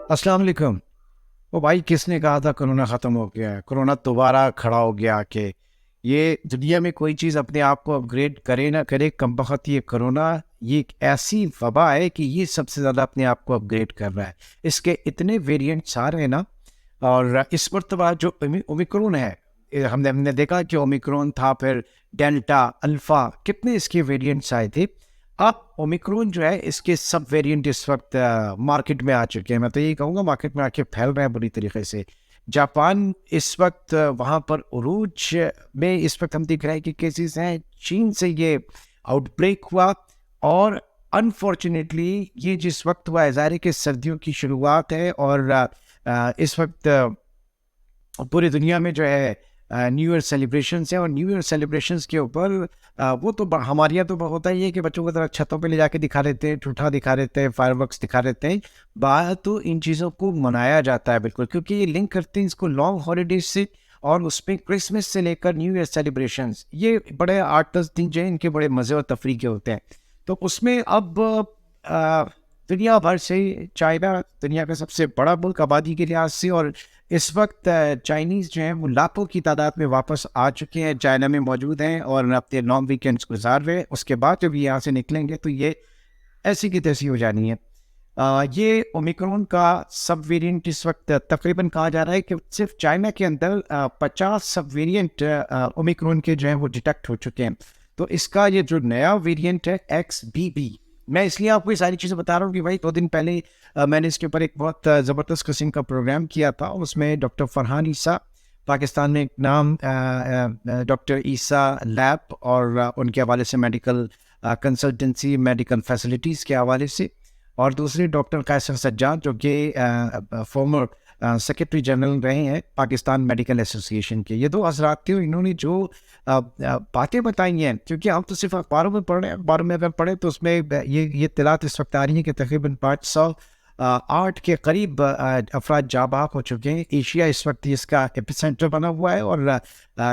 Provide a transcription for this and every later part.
अस्सलाम वालेकुम। ओ भाई, किसने कहा था कोरोना ख़त्म हो गया है? कोरोना दोबारा खड़ा हो गया आके। ये दुनिया में कोई चीज़ अपने आप को अपग्रेड करे ना करे, कमबख़्त ये कोरोना, ये एक ऐसी वबा है कि ये सबसे ज़्यादा अपने आप को अपग्रेड कर रहा है। इसके इतने वेरिएंट्स आ रहे हैं ना, और इस मर्तबा जो ओमिक्रॉन है, हमने हमने देखा कि ओमिक्रॉन था, फिर डेल्टा, अल्फ़ा, कितने इसके वेरिएंट्स आए थे। अब ओमिक्रॉन जो है, इसके सब वेरिएंट इस वक्त मार्केट में आ चुके हैं। मैं तो यही कहूँगा, मार्केट में आके फैल रहे हैं बुरी तरीके से। जापान इस वक्त वहाँ पर उरूज में इस वक्त हम देख रहे हैं कि केसेस हैं। चीन से ये आउटब्रेक हुआ, और अनफॉर्चुनेटली ये जिस वक्त हुआ है, ज़ाहिर है कि सर्दियों की शुरुआत है, और इस वक्त पूरी दुनिया में जो है न्यू ईयर सेलिब्रेशंस हैं, और न्यू ईयर सेलिब्रेशंस के ऊपर वो तो हमारे यहाँ तो होता ही है कि बच्चों को तरह छतों पे ले जाके दिखा देते हैं, ठूठा दिखा देते हैं, फायरवर्क्स दिखा देते हैं। बाहर तो इन चीज़ों को मनाया जाता है बिल्कुल, क्योंकि ये लिंक करते हैं इसको लॉन्ग हॉलीडेज से, और उसमें क्रिसमस से लेकर न्यू ईयर सेलिब्रेशंस, ये बड़े 8-10 दिन जो है इनके बड़े मज़े और तफरी के होते हैं। तो उसमें अब अ, दुनिया भर से, चाइना दुनिया का सबसे बड़ा मुल्क आबादी के लिहाज से, और इस वक्त चाइनीज़ जो हैं वो लाखों की तादाद में वापस आ चुके हैं, चाइना में मौजूद हैं, और अपने लॉन्ग वीकेंड्स गुजार रहे हैं। उसके बाद जब ये यहाँ से निकलेंगे तो ये ऐसी की तैसी हो जानी है। ये ओमिक्रॉन का सब वेरिएंट इस वक्त तकरीबन कहा जा रहा है कि सिर्फ चाइना के अंदर 50 सब वेरिएंट ओमिक्रॉन के जो हैं वो डिटेक्ट हो चुके हैं। तो इसका ये जो नया वेरिएंट है XBB, मैं इसलिए आपको ये सारी चीज़ें बता रहा हूँ कि भाई 2 दिन पहले मैंने इसके ऊपर एक बहुत ज़बरदस्त किस्म का प्रोग्राम किया था। उसमें डॉक्टर फरहान ईसा, पाकिस्तान में एक नाम डॉक्टर ईसा लैब, और उनके हवाले से मेडिकल कंसल्टेंसी, मेडिकल फैसिलिटीज़ के हवाले से, और दूसरे डॉक्टर कैसर सज्जाद, जो कि फॉर्मर सेक्रेटरी जनरल रहे हैं पाकिस्तान मेडिकल एसोसिएशन के। ये दो हजरात थे, इन्होंने जो बातें बताई हैं, क्योंकि हम तो सिर्फ अखबारों में पढ़ रहे हैं, अखबारों में अगर पढ़े तो उसमें ये इत्तलात इस वक्त आ रही है कि तकरीबन 508 के करीब अफराद जाबाक हो चुके हैं। एशिया इस वक्त इसका एपिसेंटर बना हुआ है, और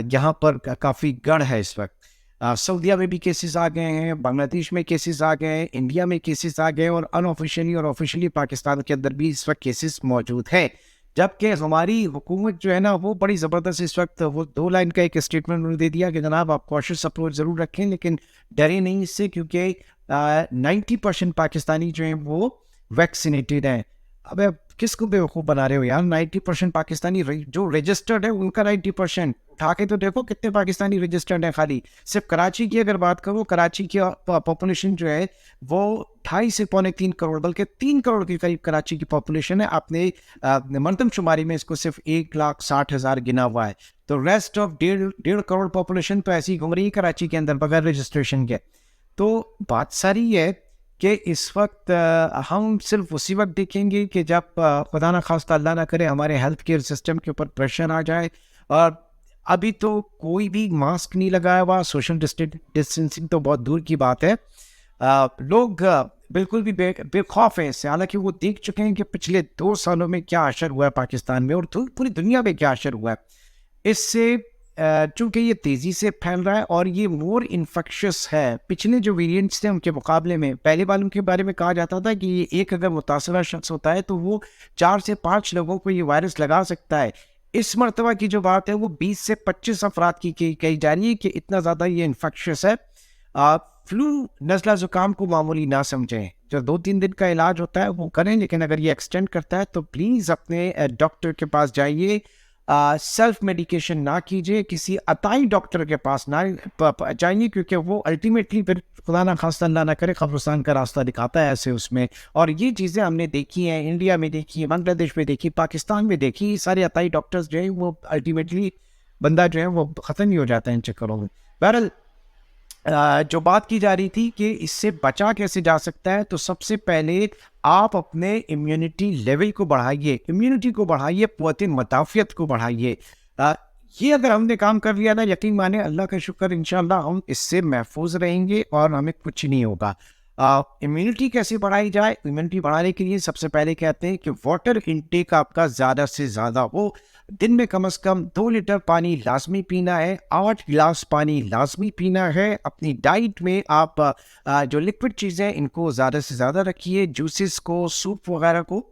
यहाँ पर काफ़ी गढ़ है इस वक्त। सऊदीया में भी केसेस आ गए हैं, बांग्लादेश में केसेस आ गए हैं, इंडिया में केसेस आ गए हैं, और अनऑफिशियली और ऑफिशियली पाकिस्तान के अंदर भी इस वक्त केसेस मौजूद हैं। जबकि हमारी हुकूमत जो है ना, वो बड़ी ज़बरदस्त इस वक्त, वो 2 लाइन का एक स्टेटमेंट उन्होंने दे दिया कि जनाब आप कॉशियस अप्रोच ज़रूर रखें, लेकिन डरे नहीं इससे, क्योंकि 90% पाकिस्तानी जो हैं वो वैक्सीनेटेड हैं। अबे किसको बेवकूफ़ बना रहे हो यार? 90% पाकिस्तानी जो रजिस्टर्ड है उनका 90%, उठा के तो देखो कितने पाकिस्तानी रजिस्टर्ड हैं खाली। सिर्फ कराची की अगर बात करो, कराची की पॉपुलेशन जो है वो 2.5 से पौने 3 करोड़, बल्कि 3 करोड़ के करीब कराची की पॉपुलेशन है। आपने मरदमशुमारी में इसको सिर्फ 1,60,000 गिना हुआ है। तो रेस्ट ऑफ 1.5 करोड़ पॉपुलेशन तो ऐसी घूम रही है कराची के अंदर बगैर रजिस्ट्रेशन के। तो बात सारी है कि इस वक्त हम सिर्फ उसी वक्त देखेंगे कि जब खुदा ना खास्ता अल्लाह ना करे हमारे हेल्थ केयर सिस्टम के ऊपर प्रेशर आ जाए। और अभी तो कोई भी मास्क नहीं लगाया हुआ, सोशल डिस्टेंसिंग तो बहुत दूर की बात है। लोग बिल्कुल भी बेखौफ हैं इससे, हालांकि वो देख चुके हैं कि पिछले 2 सालों में क्या असर हुआ है पाकिस्तान में, और पूरी दुनिया में क्या असर हुआ है इससे। चूँकि ये तेज़ी से फैल रहा है, और ये मोर इन्फेक्शस है। पिछले जो वेरिएंट्स थे उनके मुकाबले में, पहले वालों के बारे में कहा जाता था कि ये एक अगर मुतासरा शख्स होता है तो वो 4 से 5 लोगों को ये वायरस लगा सकता है। इस मरतबा की जो बात है वो 20 से 25 अफराद की कही जा रही है कि इतना ज़्यादा ये इन्फेक्शस है। फ्लू, नज़ला ज़ुकाम को मामूली ना समझें। जो 2-3 दिन का इलाज होता है वो करें, लेकिन अगर ये एक्सटेंड करता है तो प्लीज़ अपने डॉक्टर के पास जाइए। सेल्फ मेडिकेशन ना कीजिए, किसी अताई डॉक्टर के पास ना जाइए, क्योंकि वो अल्टीमेटली फिर खुदा ना खास्ता अल्लाह ना करे कब्रिस्तान का रास्ता दिखाता है ऐसे उसमें। और ये चीज़ें हमने देखी हैं, इंडिया में देखी है, बांग्लादेश में देखी, पाकिस्तान में देखी। सारे अताई डॉक्टर्स जो हैं वो अल्टीमेटली बंदा जो है वो ख़त्म ही हो जाता है इन चक्करों में। बहरहाल, जो बात की जा रही थी कि इससे बचा कैसे जा सकता है, तो सबसे पहले आप अपने इम्यूनिटी लेवल को बढ़ाइए, इम्यूनिटी को बढ़ाइए, क़ुव्वत मुदाफ़ियत को बढ़ाइए। ये अगर हमने काम कर लिया ना, यकीन माने अल्लाह का शुक्र, इंशाअल्लाह हम इससे महफूज रहेंगे और हमें कुछ नहीं होगा। इम्यूनिटी कैसे बढ़ाई जाए? इम्यूनिटी बढ़ाने के लिए सबसे पहले कहते हैं कि वाटर इंटेक आपका ज़्यादा से ज़्यादा हो। दिन में कम से कम 2 लीटर पानी लाजमी पीना है, 8 गिलास पानी लाजमी पीना है। अपनी डाइट में आप जो लिक्विड चीज़ें इनको ज़्यादा से ज़्यादा रखिए, जूसेस को, सूप वगैरह को।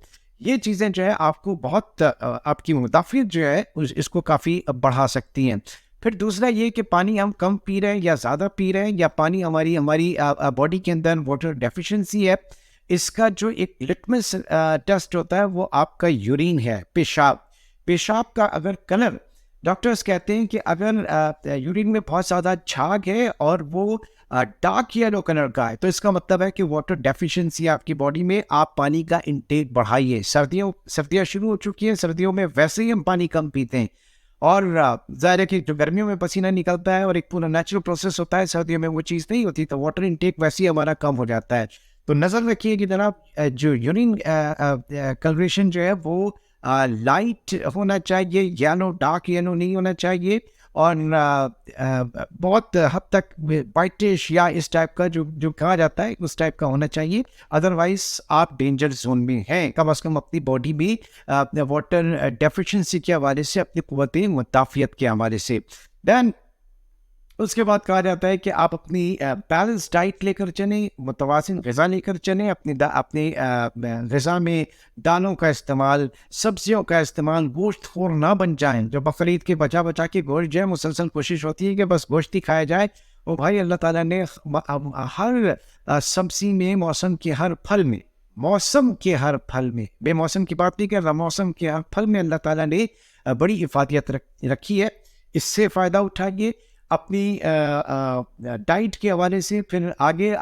ये चीज़ें जो है आपको बहुत आपकी मुदाफ़ियत जो है इसको काफ़ी बढ़ा सकती हैं। फिर दूसरा ये कि पानी हम कम पी रहे हैं या ज़्यादा पी रहे हैं, या पानी हमारी हमारी बॉडी के अंदर वाटर डेफिशिएंसी है, इसका जो एक लिटमस टेस्ट होता है वो आपका यूरिन है, पेशाब। पेशाब का अगर कलर, डॉक्टर्स कहते हैं कि अगर यूरिन में बहुत ज़्यादा झाग है और वो डार्क येलो कलर का है, तो इसका मतलब है कि वाटर डेफिशिएंसी आपकी बॉडी में, आप पानी का इंटेक बढ़ाइए। सर्दियाँ शुरू हो चुकी हैं, सर्दियों में वैसे ही हम पानी कम पीते हैं, और ज़ाहिर है कि जो गर्मियों में पसीना निकलता है और एक पूरा नेचुरल प्रोसेस होता है, सर्दियों में वो चीज़ नहीं होती, तो वाटर इंटेक वैसे ही हमारा कम हो जाता है। तो नज़र रखिए कि जनाब जो यूरिन कलरेशन जो है वो लाइट होना चाहिए, येलो डार्क येलो नहीं होना चाहिए, और बहुत हद तक वाइटिश या इस टाइप का जो जो कहा जाता है उस टाइप का होना चाहिए। अदरवाइज आप डेंजर जोन में हैं। कम अज़ कम अपनी बॉडी में वाटर डेफिशिएंसी के हवाले से, अपनी क़ुव्वत मुदाफ़ियत के हवाले से। दैन उसके बाद कहा जाता है कि आप अपनी बैलेंस डाइट लेकर चलें, मुतवाज़िन ग़िज़ा लेकर चलें, अपनी ग़िज़ा में दालों का इस्तेमाल, सब्जियों का इस्तेमाल, गोश्तखोर ना बन जाएँ। जो बकरीद के बचा के गोश्त जो है, मुसलसल कोशिश होती है कि बस गोश्त ही खाया जाए। और भाई अल्लाह ताला ने हर सब्ज़ी में, मौसम के हर फल में, बेमौसम की बात नहीं कर रहा, मौसम के हर फल में अल्लाह ताला ने बड़ी हिफाज़त रखी है। इससे फ़ायदा उठाइए अपनी डाइट के हवाले से। फिर आगे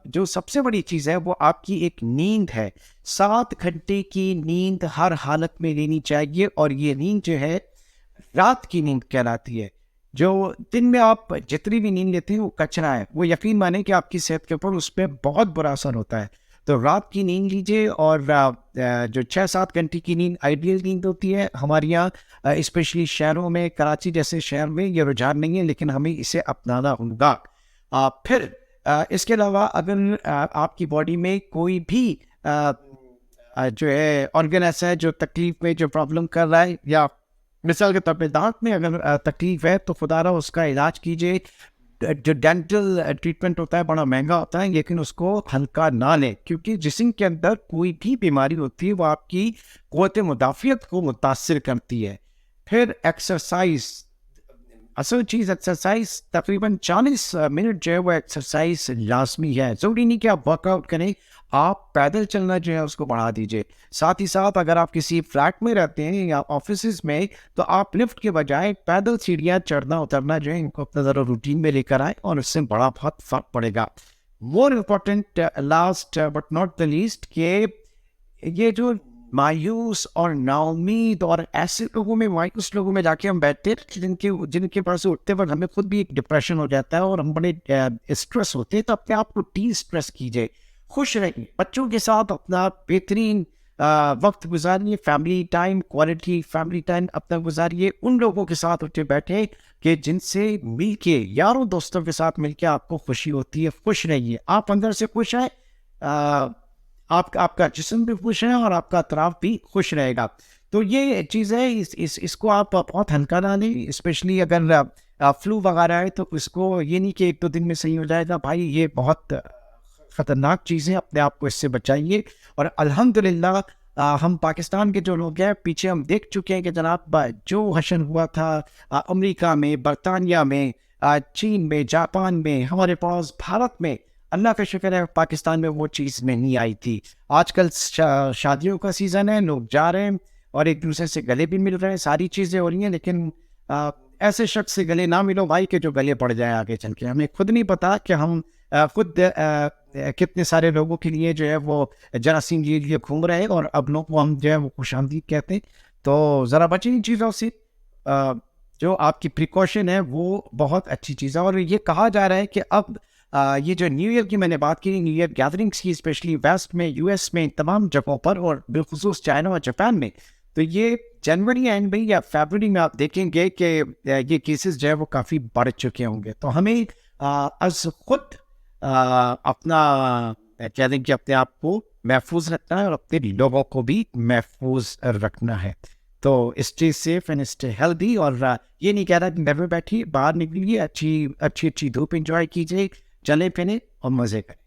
जो सबसे बड़ी चीज़ है वो आपकी एक नींद है। 7 घंटे की नींद हर हालत में लेनी चाहिए, और ये नींद जो है रात की नींद कहलाती है। जो दिन में आप जितनी भी नींद लेते हैं वो कचरा है, वो यकीन माने कि आपकी सेहत के ऊपर उस पर बहुत बुरा असर होता है। तो रात की नींद लीजिए, और जो 6-7 घंटे की नींद आइडियल नींद होती है। हमारे यहाँ स्पेशली शहरों में, कराची जैसे शहर में ये रुझान नहीं है, लेकिन हमें इसे अपनाना होगा। फिर इसके अलावा अगर आपकी बॉडी में कोई भी जो है ऑर्गन ऐसा है जो तकलीफ में, जो प्रॉब्लम कर रहा है, या मिसाल के तौर पे दांत में अगर तकलीफ है, तो खुदारा उसका इलाज कीजिए। जो डेंटल ट्रीटमेंट होता है बड़ा महंगा होता है, लेकिन उसको हल्का ना लें, क्योंकि जिस्म के अंदर कोई भी बीमारी होती है वो आपकी क़ुव्वत मुदाफ़ियत को मुतासिर करती है। फिर एक्सरसाइज, असल चीज़ एक्सरसाइज, तकरीबन 40 मिनट जो है वो एक्सरसाइज लाजमी है। ज़रूरी नहीं कि आप वर्कआउट करें, आप पैदल चलना जो है उसको बढ़ा दीजिए। साथ ही साथ अगर आप किसी फ्लैट में रहते हैं या ऑफिस में, तो आप लिफ्ट के बजाय पैदल सीढ़ियाँ चढ़ना उतरना जो है इनको अपना ज़रा रूटीन में लेकर आए, और इससे बड़ा बहुत फ़र्क पड़ेगा। More important, last but not the least, कि ये जो मायूस और नाउमीद और ऐसे लोगों में, मायूस लोगों में जाके हम बैठते हैं जिनके पास से उठते वक्त हमें खुद भी एक डिप्रेशन हो जाता है और हम बड़े स्ट्रेस होते हैं। तो अपने आप को टी स्ट्रेस कीजिए, खुश रहिए, बच्चों के साथ अपना बेहतरीन वक्त गुजारिए, family time, quality family time अपना गुजारिए। उन लोगों के साथ उठे बैठे कि जिनसे मिल के, यारों दोस्तों के साथ मिल के आपको खुशी होती है। खुश रहिए, आप अंदर से खुश हैं, आपका जिस्म भी खुश है और आपका अतराफ भी खुश रहेगा। तो ये चीज़ है, इसको आप बहुत हल्का ना लें। स्पेशली अगर फ्लू वगैरह है, तो इसको ये नहीं कि 1-2 दिन में सही हो जाएगा। भाई ये बहुत ख़तरनाक चीज़ है, अपने आप को इससे बचाइए। और अल्हम्दुलिल्लाह हम पाकिस्तान के जो लोग हैं, पीछे हम देख चुके हैं कि जनाब जो हशन हुआ था अमेरिका में, बरतानिया में, चीन में, जापान में, हमारे पास भारत में, अल्लाह का शुक्र है पाकिस्तान में वो चीज़ नहीं आई थी। आजकल शादियों का सीज़न है, लोग जा रहे हैं और एक दूसरे से गले भी मिल रहे हैं, सारी चीज़ें हो रही हैं, लेकिन ऐसे शख्स से गले ना मिलो भाई के जो गले पड़ जाए आगे चल के। हमें खुद नहीं पता कि हम खुद कितने सारे लोगों के लिए जो है वो जरासीम के लिए घूम रहे हैं, और अब लोग को हम जो है वो खुशामदीद कहते हैं। तो ज़रा बचें इन चीज़ों से। जो आपकी प्रिकॉशन है वो बहुत अच्छी चीज़ है। और ये कहा जा रहा है कि अब ये जो न्यू ईयर की मैंने बात की, न्यू ईयर गैदरिंग्स की, स्पेशली वेस्ट में, यूएस में, तमाम जगहों पर, और बिलखुसूस चाइना और जापान में, तो ये जनवरी एंड में या फरवरी में आप देखेंगे कि ये केसेस जो है वो काफ़ी बढ़ चुके होंगे। तो हमें अज खुद अपना कह दें कि अपने आप को महफूज रखना है और अपने लोगों को भी महफूज रखना है। तो stay safe and stay healthy. और ये नहीं कह रहा कि घर में बैठिए, बाहर निकलिए, अच्छी धूप इंजॉय कीजिए, चले फिरें और मज़े करें।